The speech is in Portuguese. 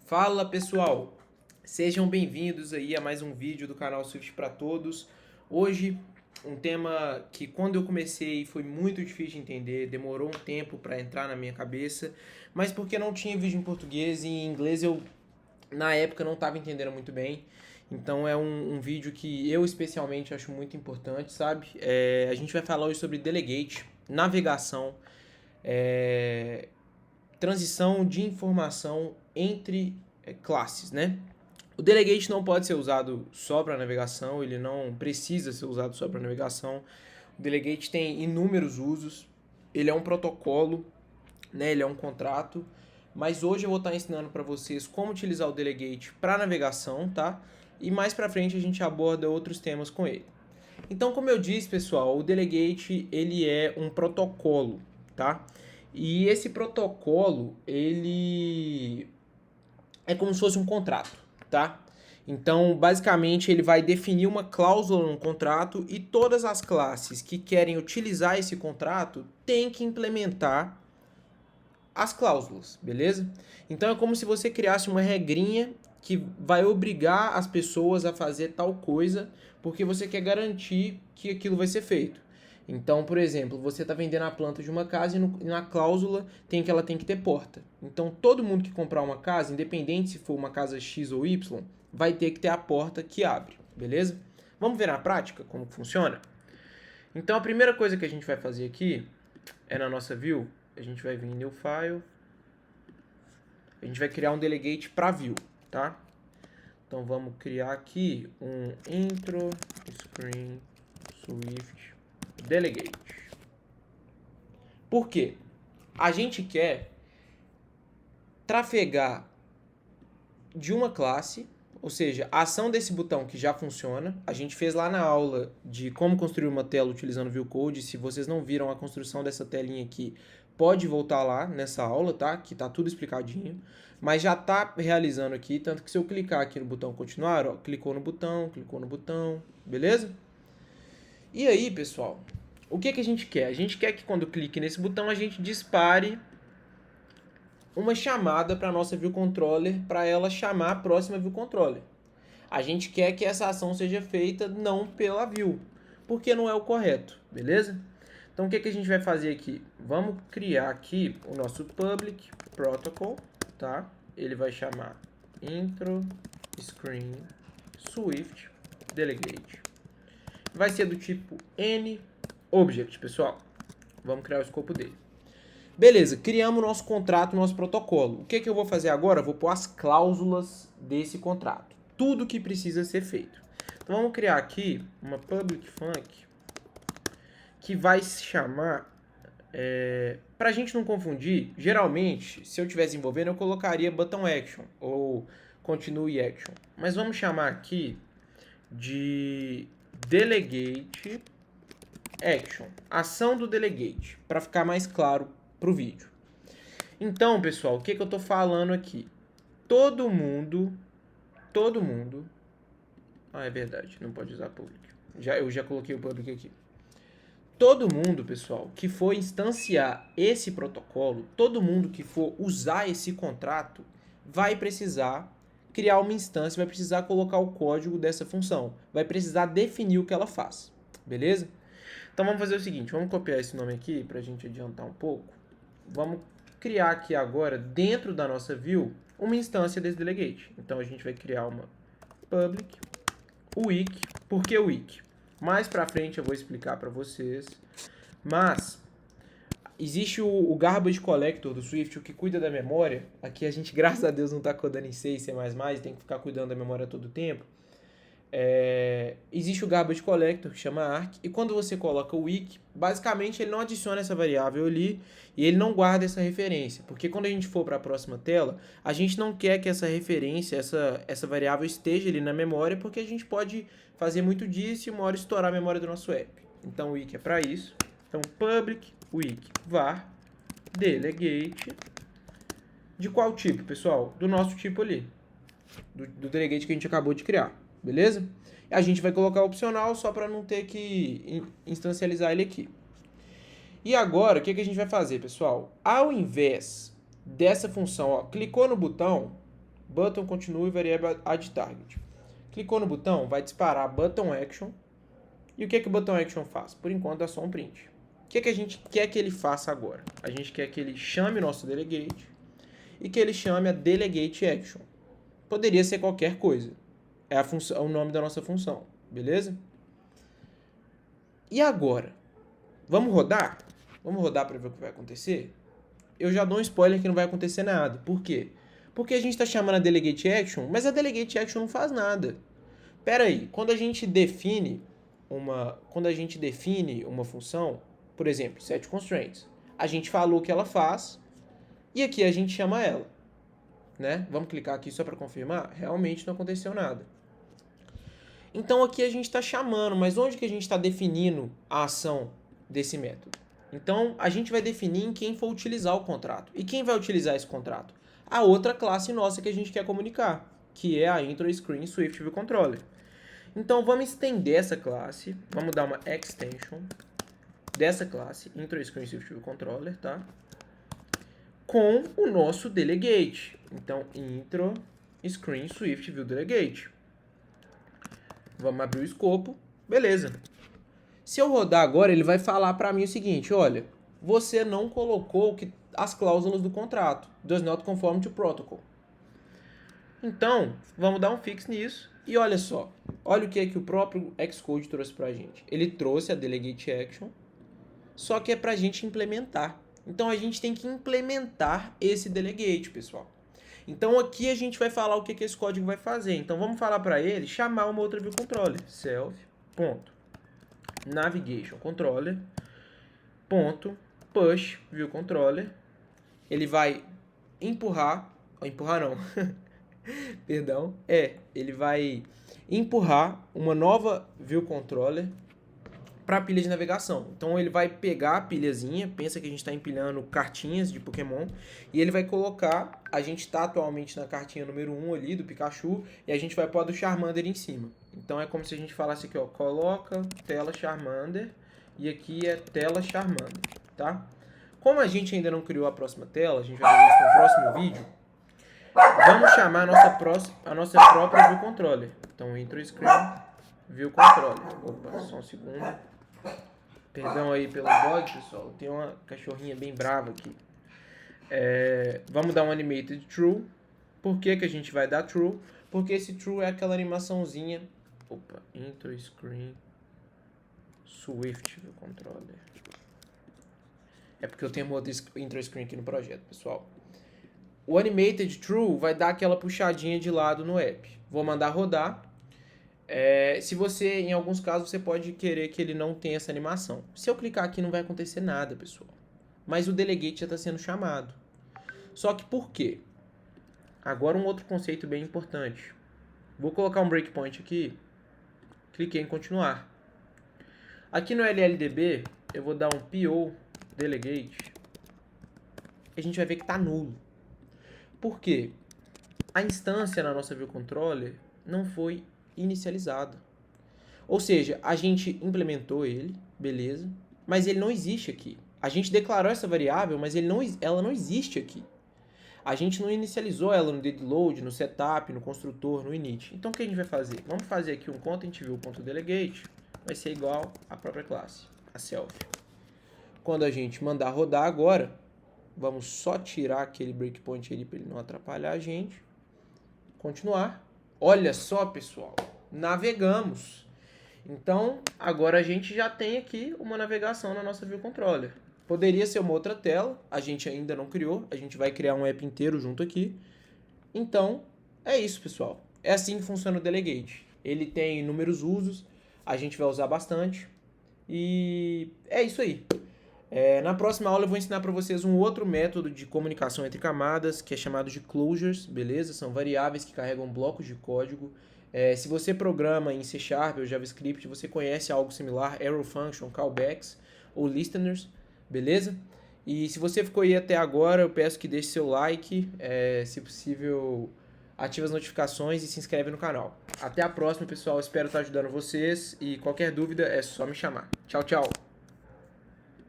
Fala pessoal, sejam bem-vindos aí a mais um vídeo do canal Swift para Todos. Hoje um tema que quando eu comecei foi muito difícil de entender, demorou um tempo para entrar na minha cabeça, mas porque não tinha vídeo em português e em inglês eu na época não estava entendendo muito bem. Então é um vídeo que eu especialmente acho muito importante, sabe? A gente vai falar hoje sobre Delegate, navegação, é, transição de informação entre classes, né? O Delegate não pode ser usado só para navegação, ele não precisa ser usado só para navegação. O Delegate tem inúmeros usos, ele é um protocolo, né? Ele é um contrato, mas hoje eu vou estar ensinando para vocês como utilizar o Delegate para navegação, tá? E mais para frente a gente aborda outros temas com ele. Então, como eu disse, pessoal, o Delegate ele é um protocolo, tá? E esse protocolo, ele é como se fosse um contrato, tá? Então, basicamente, ele vai definir uma cláusula no contrato e todas as classes que querem utilizar esse contrato têm que implementar as cláusulas, beleza? Então, é como se você criasse uma regrinha que vai obrigar as pessoas a fazer tal coisa porque você quer garantir que aquilo vai ser feito. Então, por exemplo, você está vendendo a planta de uma casa e na cláusula tem que ela tem que ter porta. Então, todo mundo que comprar uma casa, independente se for uma casa X ou Y, vai ter que ter a porta que abre, beleza? Vamos ver na prática como funciona? Então, a primeira coisa que a gente vai fazer aqui é na nossa view, a gente vai vir em New File, a gente vai criar um delegate para view, tá? Então, vamos criar aqui um intro screen Swift delegate. Por quê? A gente quer trafegar de uma classe, ou seja, a ação desse botão que já funciona. A gente fez lá na aula de como construir uma tela utilizando View Code. Se vocês não viram a construção dessa telinha aqui, pode voltar lá nessa aula, tá? Que tá tudo explicadinho. Mas já tá realizando aqui, tanto que se eu clicar aqui no botão continuar, ó, clicou no botão, beleza? E aí, pessoal, o que a gente quer? A gente quer que quando clique nesse botão a gente dispare uma chamada para a nossa view controller para ela chamar a próxima view controller. A gente quer que essa ação seja feita não pela view, porque não é o correto, beleza? Então o que a gente vai fazer aqui? Vamos criar aqui o nosso public protocol, tá? Ele vai chamar intro screen Swift delegate. Vai ser do tipo nObject, pessoal. Vamos criar o escopo dele. Beleza, criamos o nosso contrato, nosso protocolo. O que eu vou fazer agora? Eu vou pôr as cláusulas desse contrato. Tudo que precisa ser feito. Então vamos criar aqui uma public func que vai se chamar... para a gente não confundir, geralmente, se eu estivesse envolvendo, eu colocaria button action ou continue action. Mas vamos chamar aqui de delegate action, ação do delegate, para ficar mais claro para o vídeo. Então, pessoal, o que eu estou falando aqui? Todo mundo... Ah, é verdade, não pode usar public. Eu já coloquei o public aqui. Todo mundo, pessoal, que for instanciar esse protocolo, todo mundo que for usar esse contrato, vai precisar criar uma instância, vai precisar colocar o código dessa função, vai precisar definir o que ela faz, beleza? Então vamos fazer o seguinte, vamos copiar esse nome aqui para a gente adiantar um pouco. Vamos criar aqui agora, dentro da nossa view, uma instância desse delegate. Então a gente vai criar uma public weak. Por que weak? Mais para frente eu vou explicar para vocês. Mas existe o garbage collector do Swift, o que cuida da memória. Aqui a gente, graças a Deus, não está codando em C e C++, tem que ficar cuidando da memória todo o tempo. Existe o garbage collector que chama arc, e quando você coloca o weak, basicamente ele não adiciona essa variável ali e ele não guarda essa referência, porque quando a gente for para a próxima tela, a gente não quer que essa referência, essa variável esteja ali na memória, porque a gente pode fazer muito disso e uma hora estourar a memória do nosso app. Então o weak é para isso. Então public weak var delegate de qual tipo, pessoal? Do nosso tipo ali, do delegate que a gente acabou de criar. Beleza? A gente vai colocar opcional só para não ter que instancializar ele aqui. E agora, o que a gente vai fazer, pessoal? Ao invés dessa função, ó, clicou no botão, button continue variável add target. Clicou no botão, vai disparar button action. E o que o button action faz? Por enquanto é só um print. O que a gente quer que ele faça agora? A gente quer que ele chame o nosso delegate e que ele chame a delegate action. Poderia ser qualquer coisa. É o nome da nossa função, beleza? E agora? Vamos rodar? Vamos rodar para ver o que vai acontecer? Eu já dou um spoiler que não vai acontecer nada. Por quê? Porque a gente está chamando a delegate action, mas a delegate action não faz nada. Pera aí, quando a gente define uma função, por exemplo, setConstraints, a gente falou o que ela faz e aqui a gente chama ela, né? Vamos clicar aqui só para confirmar? Realmente não aconteceu nada. Então aqui a gente está chamando, mas onde que a gente está definindo a ação desse método? Então a gente vai definir em quem for utilizar o contrato. E quem vai utilizar esse contrato? A outra classe nossa que a gente quer comunicar, que é a IntroScreen Swift View Controller. Então vamos estender essa classe, vamos dar uma extension dessa classe, IntroScreen Swift View Controller, tá? Com o nosso delegate. Então, IntroScreen Swift View Delegate. Vamos abrir o escopo, beleza. Se eu rodar agora, ele vai falar para mim o seguinte, olha, você não colocou as cláusulas do contrato, does not conform to protocol. Então, vamos dar um fix nisso. E olha só, olha o que o próprio Xcode trouxe pra gente. Ele trouxe a delegate action, só que é pra gente implementar. Então a gente tem que implementar esse delegate, pessoal. Então aqui a gente vai falar o que esse código vai fazer. Então vamos falar para ele chamar uma outra view controller. Self.navigation controller .push view controller. Ele vai empurrar não. Perdão. Ele vai empurrar uma nova view controller para a pilha de navegação. Então ele vai pegar a pilhazinha, pensa que a gente está empilhando cartinhas de Pokémon, e ele vai colocar, a gente está atualmente na cartinha número 1 ali do Pikachu, e a gente vai pôr a do Charmander em cima. Então é como se a gente falasse aqui, ó, coloca tela Charmander, e aqui é tela Charmander, tá? Como a gente ainda não criou a próxima tela, a gente vai ver isso no próximo vídeo, vamos chamar a nossa própria View Controller. Então, IntroScreen View Controller. Opa, só um segundo. Perdão aí pelo bug, pessoal. Tem uma cachorrinha bem brava aqui. Vamos dar um animated true. Por que a gente vai dar true? Porque esse true é aquela animaçãozinha. Opa, IntroScreen Swift View Controller. É porque eu tenho outro IntroScreen aqui no projeto, pessoal. O animated true vai dar aquela puxadinha de lado no app. Vou mandar rodar. Se você, em alguns casos, você pode querer que ele não tenha essa animação. Se eu clicar aqui, não vai acontecer nada, pessoal. Mas o delegate já está sendo chamado. Só que por quê? Agora um outro conceito bem importante. Vou colocar um breakpoint aqui. Cliquei em continuar. Aqui no LLDB, eu vou dar um PO delegate. E a gente vai ver que está nulo. Por quê? A instância na nossa view controller não foi inicializada. Ou seja, a gente implementou ele, beleza, mas ele não existe aqui. A gente declarou essa variável, mas ela não existe aqui. A gente não inicializou ela no deadload, no setup, no construtor, no init. Então o que a gente vai fazer? Vamos fazer aqui um contentview.delegate, vai ser igual à própria classe, a self. Quando a gente mandar rodar agora, vamos só tirar aquele breakpoint ali para ele não atrapalhar a gente. Continuar. Olha só, pessoal, navegamos. Então, agora a gente já tem aqui uma navegação na nossa view controller. Poderia ser uma outra tela, a gente ainda não criou, a gente vai criar um app inteiro junto aqui. Então, é isso, pessoal. É assim que funciona o delegate. Ele tem inúmeros usos, a gente vai usar bastante. E é isso aí. Na próxima aula eu vou ensinar para vocês um outro método de comunicação entre camadas, que é chamado de closures, beleza? São variáveis que carregam blocos de código. Se você programa em C# ou JavaScript, você conhece algo similar, arrow function, callbacks ou listeners, beleza? E se você ficou aí até agora, eu peço que deixe seu like, se possível, ative as notificações e se inscreve no canal. Até a próxima, pessoal. Espero estar ajudando vocês e qualquer dúvida é só me chamar. Tchau, tchau!